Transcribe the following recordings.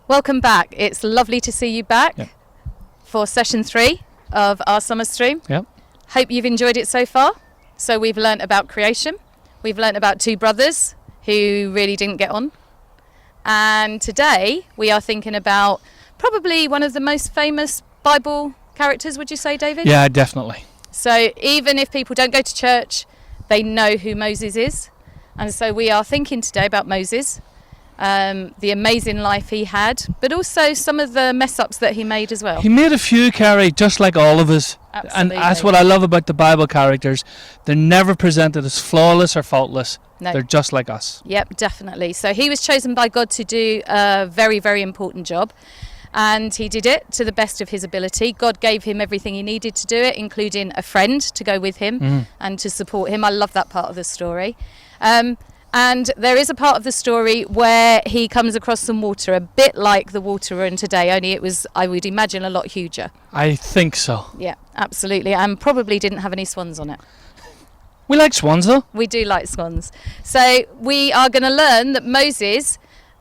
Welcome back. It's lovely to see you back Yep. for session 3 of our summer stream. Yep. Hope you've enjoyed it so far. So we've learnt about creation. We've learnt about 2 brothers who really didn't get on. And today we are thinking about probably one of the most famous Bible characters, would you say, David? Yeah, definitely. So even if people don't go to church, they know who Moses is. And so we are thinking today about Moses. The amazing life he had, but also some of the mess ups that he made as well. He made a few, Carrie, just like all of us. Absolutely. And that's what I love about the Bible characters. They're never presented as flawless or faultless. No. They're just like us. Yep, definitely. So he was chosen by God to do a very, very important job. And he did it to the best of his ability. God gave him everything he needed to do it, including a friend to go with him and to support him. I love that part of the story. And there is a part of the story where he comes across some water, a bit like the water we're in today, only it was, I would imagine, a lot huger. I think so. Yeah, absolutely. And probably didn't have any swans on it. We like swans, though. We do like swans. So we are going to learn that Moses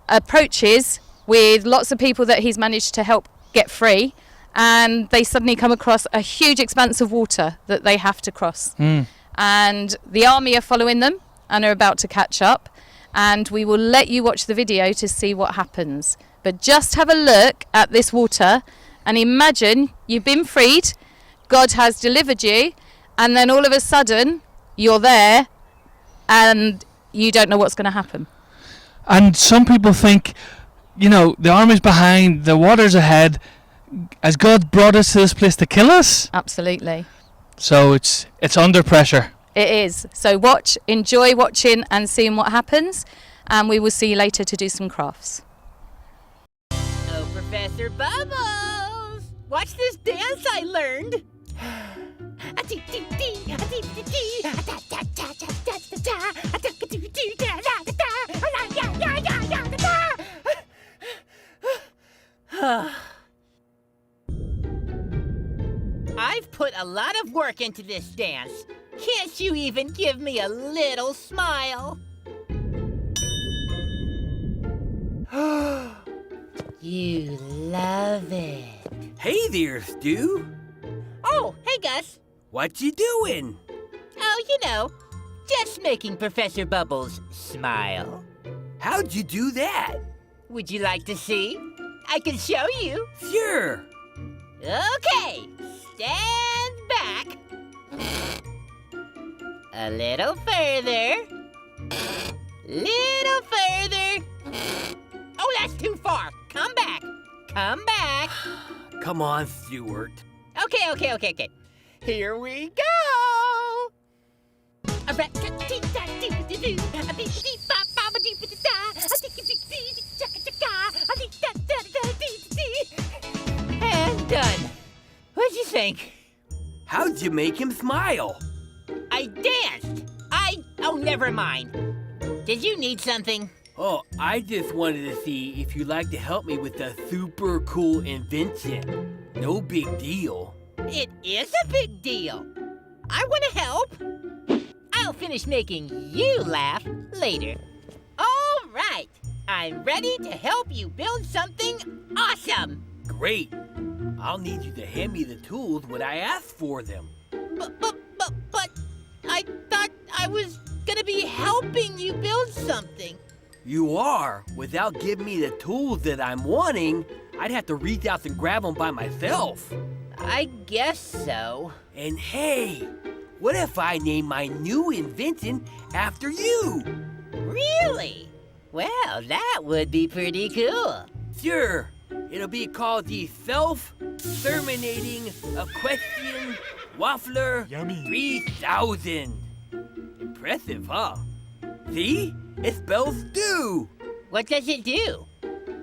approaches with lots of people that he's managed to help get free, and they suddenly come across a huge expanse of water that they have to cross. And the army are following them and are about to catch up, and we will let you watch the video to see what happens. But just have a look at this water and imagine you've been freed, God has delivered you, and then all of a sudden you're there and you don't know what's going to happen. And some people think, you know, the army's behind, the water's ahead. Has God brought us to this place to kill us? Absolutely. So it's under pressure. It is. So enjoy watching and seeing what happens, and we will see you later to do some crafts. Oh, Professor Bubbles! Watch this dance I learned! I've put a lot of work into this dance. Can't you even give me a little smile? You love it. Hey there, Stu. Oh, hey, Gus. What you doing? Oh, you know, just making Professor Bubbles smile. How'd you do that? Would you like to see? I can show you. Sure. Okay, stand back. A little further. Little further. Oh, that's too far. Come back. Come back. Come on, Stuart. Okay. Here we go. And done. What'd you think? How'd you make him smile? I danced. Oh, never mind. Did you need something? Oh, I just wanted to see if you'd like to help me with a super cool invention. No big deal. It is a big deal. I want to help. I'll finish making you laugh later. All right. I'm ready to help you build something awesome. Great. I'll need you to hand me the tools when I ask for them. But I thought I was gonna be helping you build something. You are. Without giving me the tools that I'm wanting, I'd have to reach out and grab them by myself. I guess so. And hey, what if I name my new invention after you? Really? Well, that would be pretty cool. Sure. It'll be called the Self-Terminating Equestrian Waffler 3000. Impressive, huh? See? It spells stew. What does it do?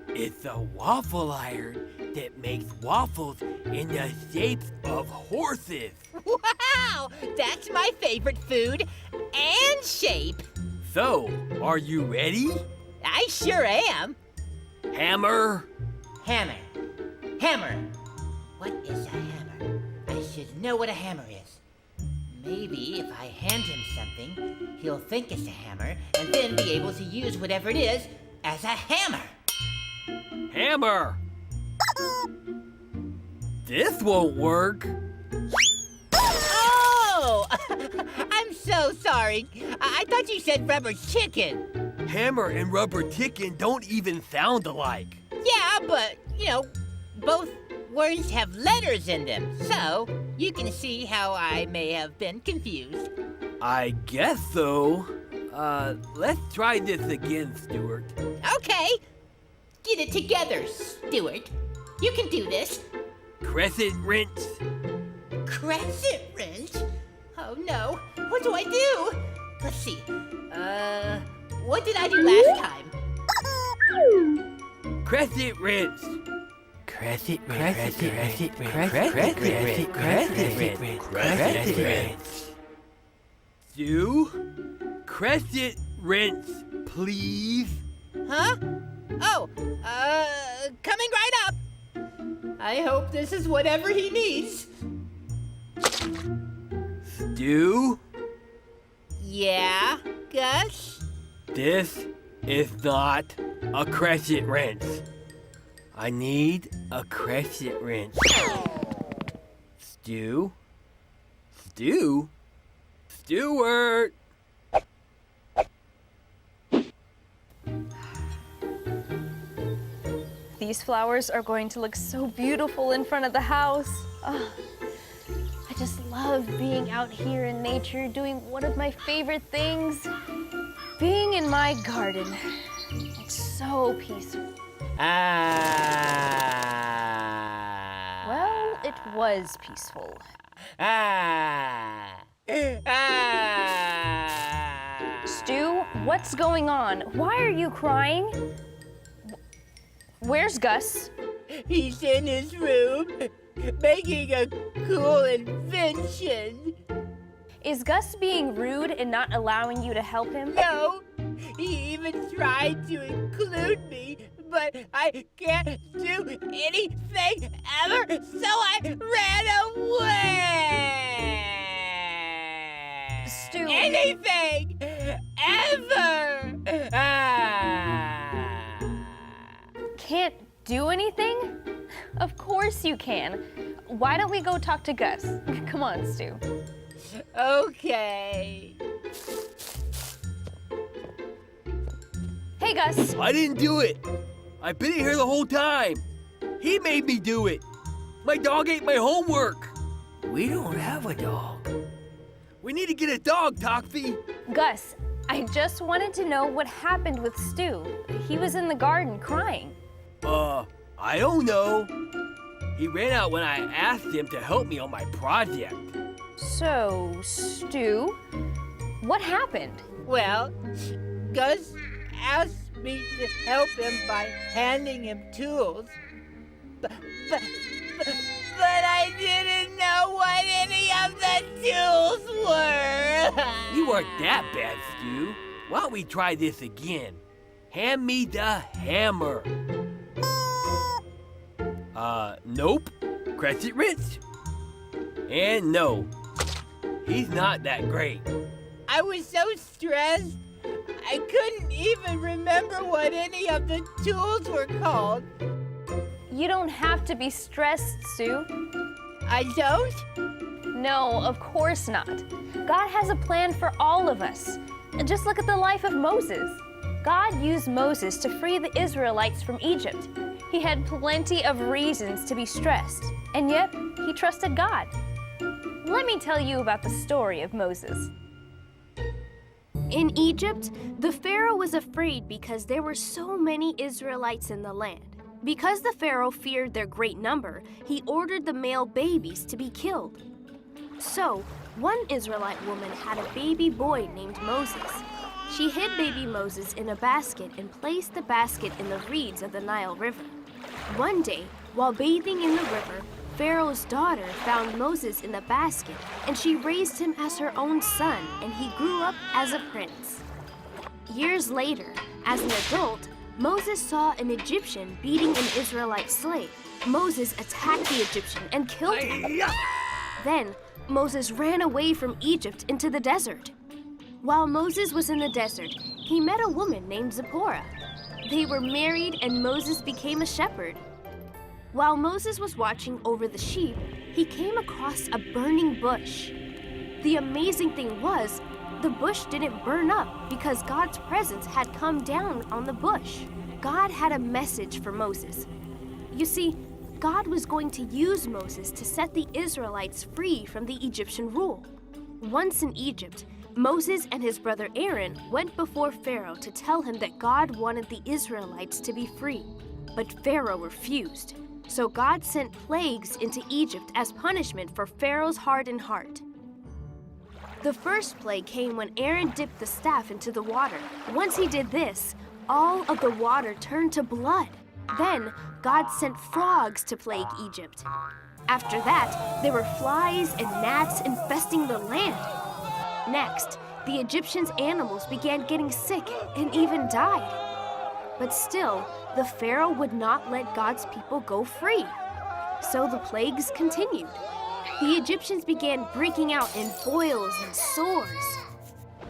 It's a waffle iron that makes waffles in the shapes of horses. Wow! That's my favorite food and shape. So, are you ready? I sure am. Hammer. Hammer. Hammer. What is a hammer? I should know what a hammer is. Maybe if I hand him something, he'll think it's a hammer and then be able to use whatever it is as a hammer. Hammer! This won't work. Oh! I'm so sorry. I thought you said rubber chicken. Hammer and rubber chicken don't even sound alike. Yeah, but, both words have letters in them. So, you can see how I may have been confused. I guess so. Let's try this again, Stuart. Okay. Get it together, Stuart. You can do this. Crescent wrench. Crescent wrench? Oh no. What do I do? Let's see. What did I do last time? Crescent wrench. Crescent wrench. Stu? Crescent wrench, please. Huh? Oh, coming right up. I hope this is whatever he needs. Stu? Yeah, Gus? This is not a crescent wrench. I need a crescent wrench. Stu? Stuart! These flowers are going to look so beautiful in front of the house. Oh, I just love being out here in nature, doing one of my favorite things, being in my garden. It's so peaceful. Well, it was peaceful. Stu, what's going on? Why are you crying? Where's Gus? He's in his room, making a cool invention. Is Gus being rude and not allowing you to help him? No, he even tried to include me, but I can't do anything ever, so I ran away. Stu. Anything ever. Can't do anything? Of course you can. Why don't we go talk to Gus? Come on, Stu. Okay. Hey, Gus. I didn't do it. I've been in here the whole time. He made me do it. My dog ate my homework. We don't have a dog. We need to get a dog, Toxie. Gus, I just wanted to know what happened with Stu. He was in the garden crying. I don't know. He ran out when I asked him to help me on my project. So, Stu, what happened? Well, Gus asked me to help him by handing him tools. But I didn't know what any of the tools were. You weren't that bad, Stu. Why don't we try this again? Hand me the hammer. Nope. Crescent wrench. And no. He's not that great. I was so stressed, I couldn't even remember what any of the tools were called. You don't have to be stressed, Stu. I don't? No, of course not. God has a plan for all of us. Just look at the life of Moses. God used Moses to free the Israelites from Egypt. He had plenty of reasons to be stressed, and yet he trusted God. Let me tell you about the story of Moses. In Egypt, the Pharaoh was afraid because there were so many Israelites in the land. Because the Pharaoh feared their great number, he ordered the male babies to be killed. So, one Israelite woman had a baby boy named Moses. She hid baby Moses in a basket and placed the basket in the reeds of the Nile River. One day, while bathing in the river, Pharaoh's daughter found Moses in the basket, and she raised him as her own son, and he grew up as a prince. Years later, as an adult, Moses saw an Egyptian beating an Israelite slave. Moses attacked the Egyptian and killed him. Then, Moses ran away from Egypt into the desert. While Moses was in the desert, he met a woman named Zipporah. They were married and Moses became a shepherd. While Moses was watching over the sheep, he came across a burning bush. The amazing thing was, the bush didn't burn up because God's presence had come down on the bush. God had a message for Moses. You see, God was going to use Moses to set the Israelites free from the Egyptian rule. Once in Egypt, Moses and his brother Aaron went before Pharaoh to tell him that God wanted the Israelites to be free. But Pharaoh refused. So God sent plagues into Egypt as punishment for Pharaoh's hardened heart. The first plague came when Aaron dipped the staff into the water. Once he did this, all of the water turned to blood. Then God sent frogs to plague Egypt. After that, there were flies and gnats infesting the land. Next, the Egyptians' animals began getting sick and even died. But still, the Pharaoh would not let God's people go free. So the plagues continued. The Egyptians began breaking out in boils and sores.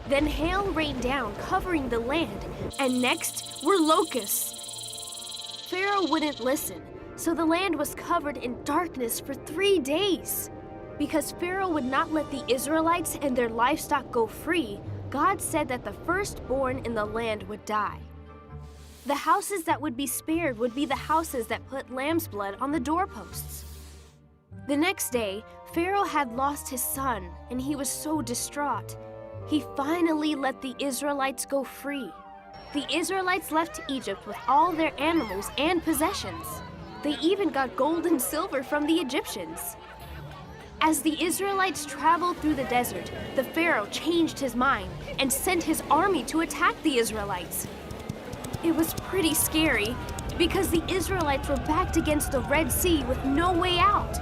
Then hail rained down, covering the land, and next were locusts. Pharaoh wouldn't listen, so the land was covered in darkness for 3 days. Because Pharaoh would not let the Israelites and their livestock go free, God said that the firstborn in the land would die. The houses that would be spared would be the houses that put lamb's blood on the doorposts. The next day, Pharaoh had lost his son, and he was so distraught. He finally let the Israelites go free. The Israelites left Egypt with all their animals and possessions. They even got gold and silver from the Egyptians. As the Israelites traveled through the desert, the Pharaoh changed his mind and sent his army to attack the Israelites. It was pretty scary because the Israelites were backed against the Red Sea with no way out.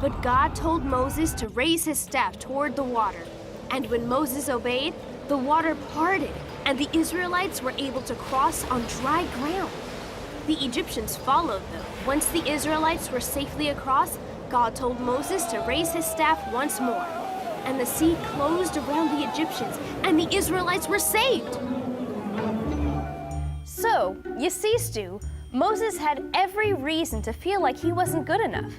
But God told Moses to raise his staff toward the water. And when Moses obeyed, the water parted, and the Israelites were able to cross on dry ground. The Egyptians followed them. Once the Israelites were safely across, God told Moses to raise his staff once more. And the sea closed around the Egyptians, and the Israelites were saved. So, you see, Stu, Moses had every reason to feel like he wasn't good enough.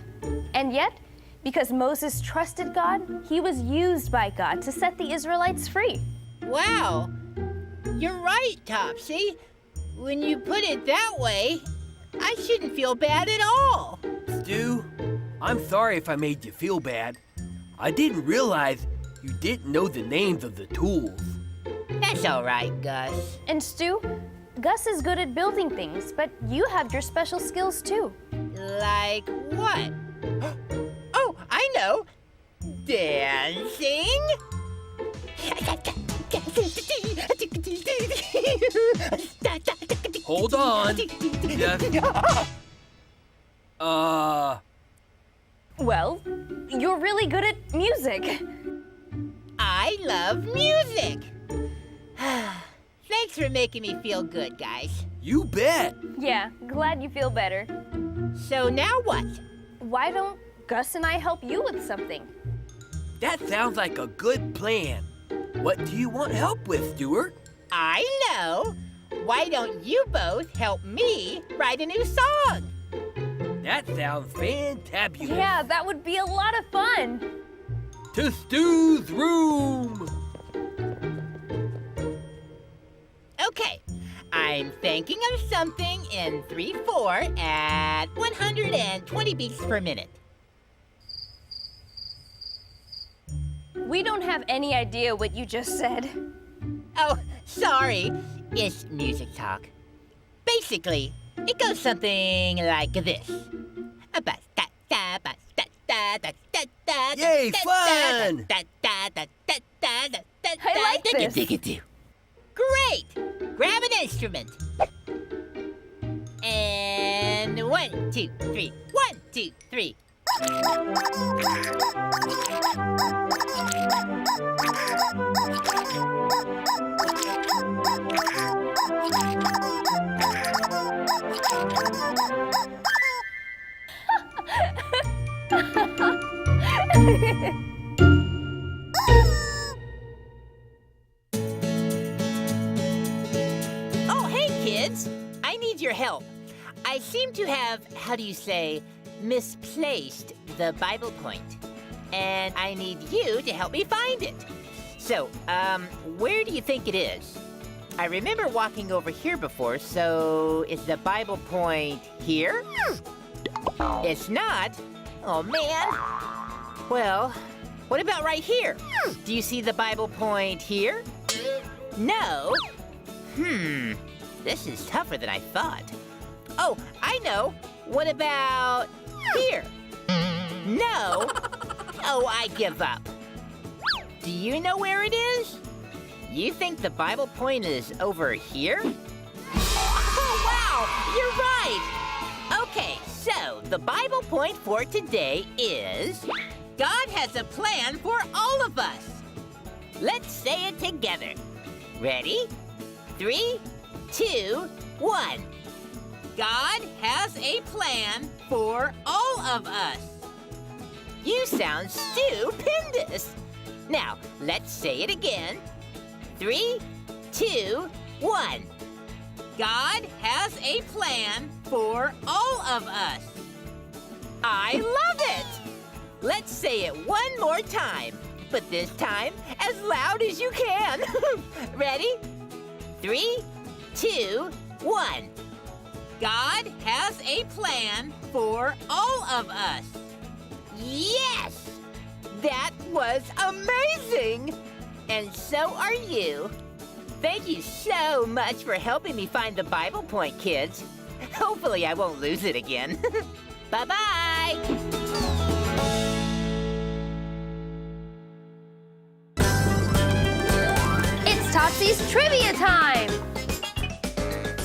And yet, because Moses trusted God, he was used by God to set the Israelites free. Wow, you're right, Topsy. When you put it that way, I shouldn't feel bad at all. Stu, I'm sorry if I made you feel bad. I didn't realize you didn't know the names of the tools. That's all right, Gus. And Stu, Gus is good at building things, but you have your special skills too. Like what? Oh, I know. Dancing? Hold on. Well, you're really good at music. I love music. Thanks for making me feel good, guys. You bet. Yeah, glad you feel better. So now what? Why don't Gus and I help you with something? That sounds like a good plan. What do you want help with, Stuart? I know. Why don't you both help me write a new song? That sounds fantabulous. Yeah, that would be a lot of fun. To Stu's room. Okay, I'm thinking of something in 3/4 at 120 beats per minute. We don't have any idea what you just said. Oh, sorry. It's music talk. Basically, it goes something like this. Yay, fun! I like this. Great! Grab an instrument. And 1, 2, 3. 1, 2, 3. Oh, hey, kids! your help. I seem to have, how do you say, misplaced the Bible point. And I need you to help me find it. So, where do you think it is? I remember walking over here before, so is the Bible point here? It's not? Oh, man. Well, what about right here? Do you see the Bible point here? No? This is tougher than I thought. Oh, I know. What about here? No? Oh, I give up. Do you know where it is? You think the Bible point is over here? Oh, wow! You're right! Okay, so the Bible point for today is God has a plan for all of us. Let's say it together. Ready? 3, 2, 1. God has a plan for all of us. You sound stupendous. Now, let's say it again. 3, 2, 1. God has a plan for all of us. I love it! Let's say it one more time, but this time as loud as you can. Ready? 3, 2, 1. God has a plan for all of us. Yes! That was amazing! And so are you. Thank you so much for helping me find the Bible point, kids. Hopefully I won't lose it again. Bye-bye! It's Topsy's trivia time!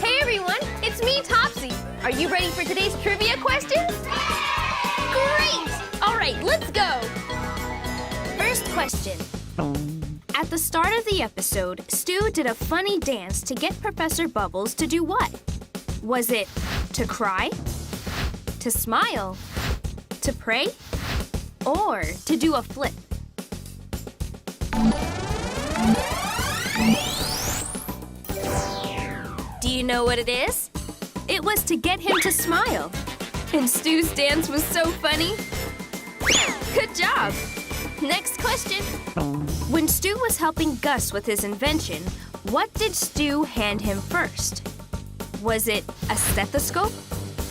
Hey everyone, it's me, Topsy. Are you ready for today's trivia questions? Great! All right, let's go! First question. At the start of the episode, Stu did a funny dance to get Professor Bubbles to do what? Was it to cry, to smile, to pray, or to do a flip? Do you know what it is? It was to get him to smile. And Stu's dance was so funny. Good job! Next question. When Stu was helping Gus with his invention, what did Stu hand him first? Was it a stethoscope,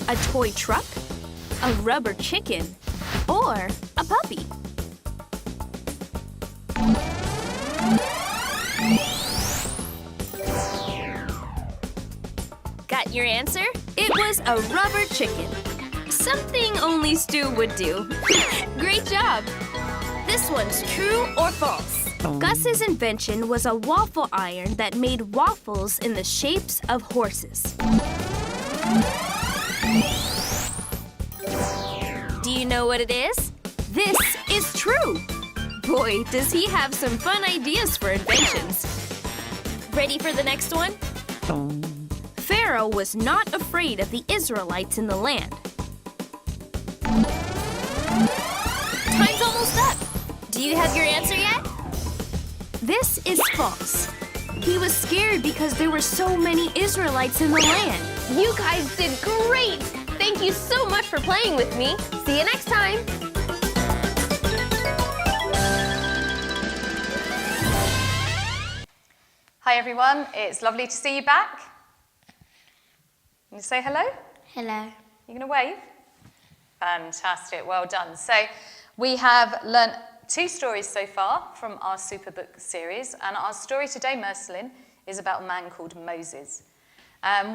a toy truck, a rubber chicken, or a puppy? Got your answer? It was a rubber chicken. Something only Stu would do. Great job! This one's true or false. Gus's invention was a waffle iron that made waffles in the shapes of horses. Do you know what it is? This is true. Boy, does he have some fun ideas for inventions. Ready for the next one? Pharaoh was not afraid of the Israelites in the land. Time's almost up. Do you have your answer yet? This is false. He was scared because there were so many Israelites in the land. You guys did great! Thank you so much for playing with me. See you next time. Hi everyone, it's lovely to see you back. Can you say hello? Hello. You gonna wave? Fantastic, well done. So we have learnt 2 stories so far from our Superbook series, and our story today, Mercelin, is about a man called Moses.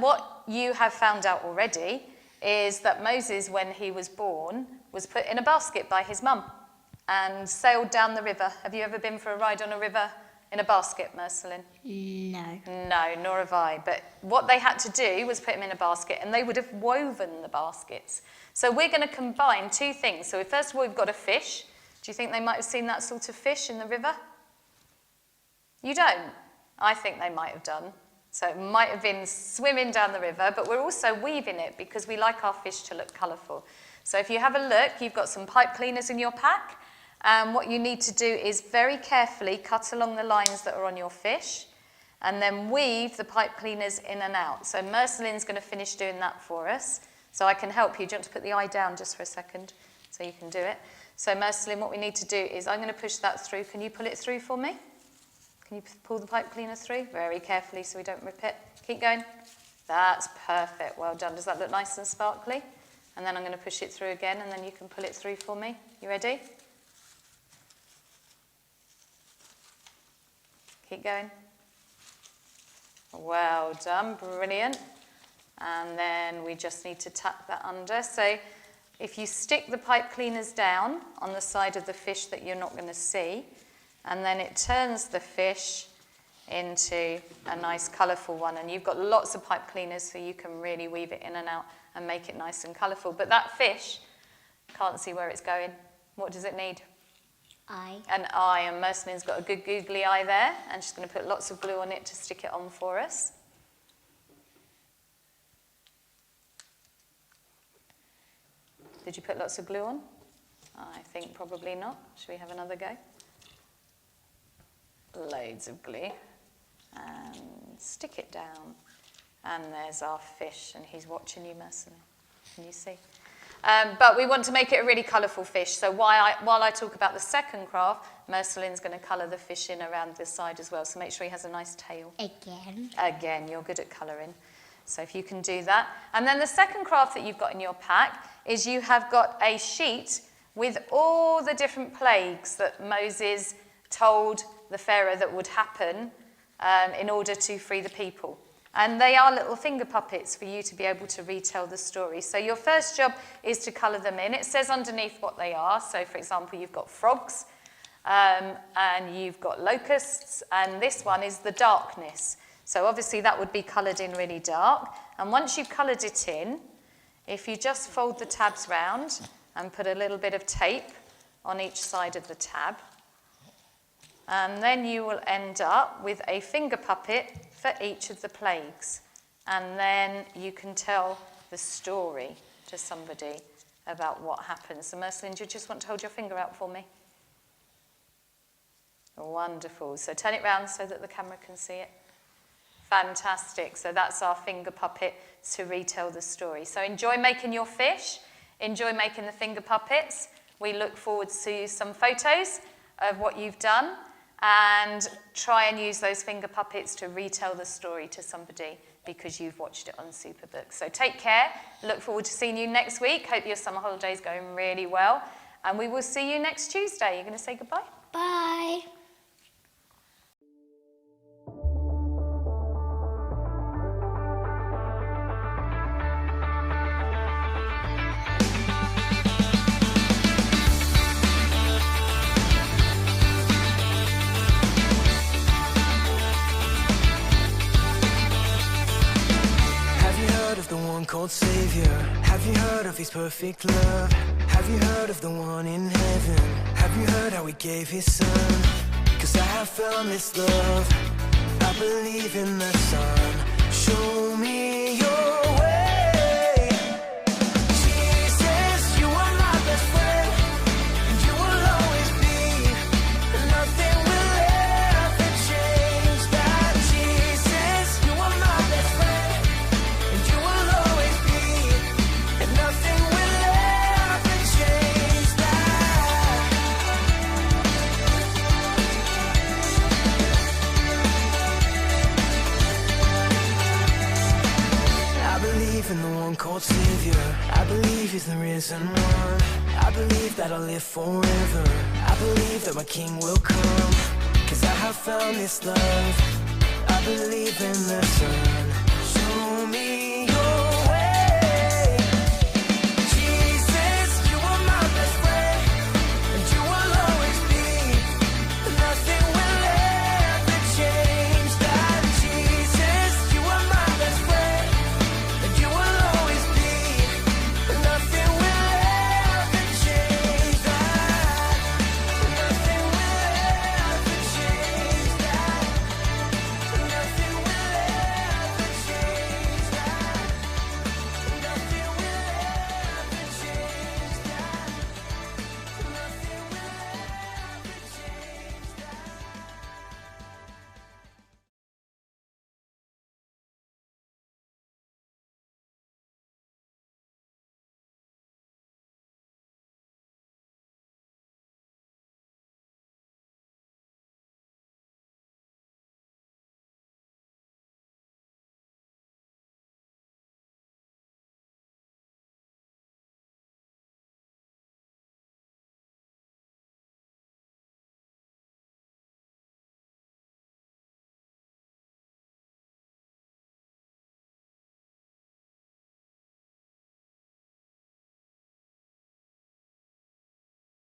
What you have found out already is that Moses, when he was born, was put in a basket by his mum and sailed down the river. Have you ever been for a ride on a river in a basket, Mercelin? No. No, nor have I. But what they had to do was put him in a basket, and they would have woven the baskets. So we're going to combine 2 things. So first of all, we've got a fish. Do you think they might have seen that sort of fish in the river? You don't? I think they might have done. So it might have been swimming down the river, but we're also weaving it because we like our fish to look colourful. So if you have a look, you've got some pipe cleaners in your pack. What you need to do is very carefully cut along the lines that are on your fish. and then weave the pipe cleaners in and out. So Mercelin's going to finish doing that for us. So I can help you. Do you want to put the eye down just for a second so you can do it? So Mercelin, what we need to do is I'm going to push that through. Can you pull it through for me? Can you pull the pipe cleaner through? Very carefully so we don't rip it. Keep going. That's perfect. Well done. Does that look nice and sparkly? And then I'm going to push it through again, and then you can pull it through for me. You ready? Keep going. Well done. Brilliant. And then we just need to tuck that under. So if you stick the pipe cleaners down on the side of the fish that you're not going to see, and then it turns the fish into a nice colourful one. And you've got lots of pipe cleaners, so you can really weave it in and out and make it nice and colourful. But that fish can't see where it's going. What does it need? Eye. An eye. And Mercelin's got a good googly eye there, and she's going to put lots of glue on it to stick it on for us. Did you put lots of glue on? I think probably not. Should we have another go? Loads of glue. And stick it down. And there's our fish, and he's watching you, Mercelin. Can you see? But we want to make it a really colourful fish. So while I talk about the second craft, Mercelin's going to colour the fish in around this side as well. So make sure he has a nice tail. Again, you're good at colouring. So if you can do that. And then the second craft that you've got in your pack is you have got a sheet with all the different plagues that Moses told the Pharaoh that would happen in order to free the people. And they are little finger puppets for you to be able to retell the story. So your first job is to colour them in. It says underneath what they are. So for example, you've got frogs, and you've got locusts, and this one is the darkness. So obviously that would be coloured in really dark. And once you've coloured it in, if you just fold the tabs round and put a little bit of tape on each side of the tab, and then you will end up with a finger puppet for each of the plagues. And then you can tell the story to somebody about what happens. So Mercelin, do you just want to hold your finger out for me? Wonderful. So turn it round so that the camera can see it. Fantastic. So that's our finger puppet to retell the story. So enjoy making your fish. Enjoy making the finger puppets. We look forward to some photos of what you've done, and try and use those finger puppets to retell the story to somebody because you've watched it on Superbook. So take care. Look forward to seeing you next week. Hope your summer holiday is going really well. And we will see you next Tuesday. You're going to say goodbye? Bye. Called Savior. Have you heard of his perfect love? Have you heard of the one in heaven? Have you heard how he gave his son? 'Cause I have found this love. I believe in the Son. Show me your way. Jesus, you are my best friend, and you will always be, and nothing will ever change that. Jesus, you are my best friend, and you will always be, and nothing will ever change that. I believe in the one called Savior. I believe he's the risen one. I believe that I'll live forever. I believe that my King will come, 'cause I have found this love. I believe in the Son. Show me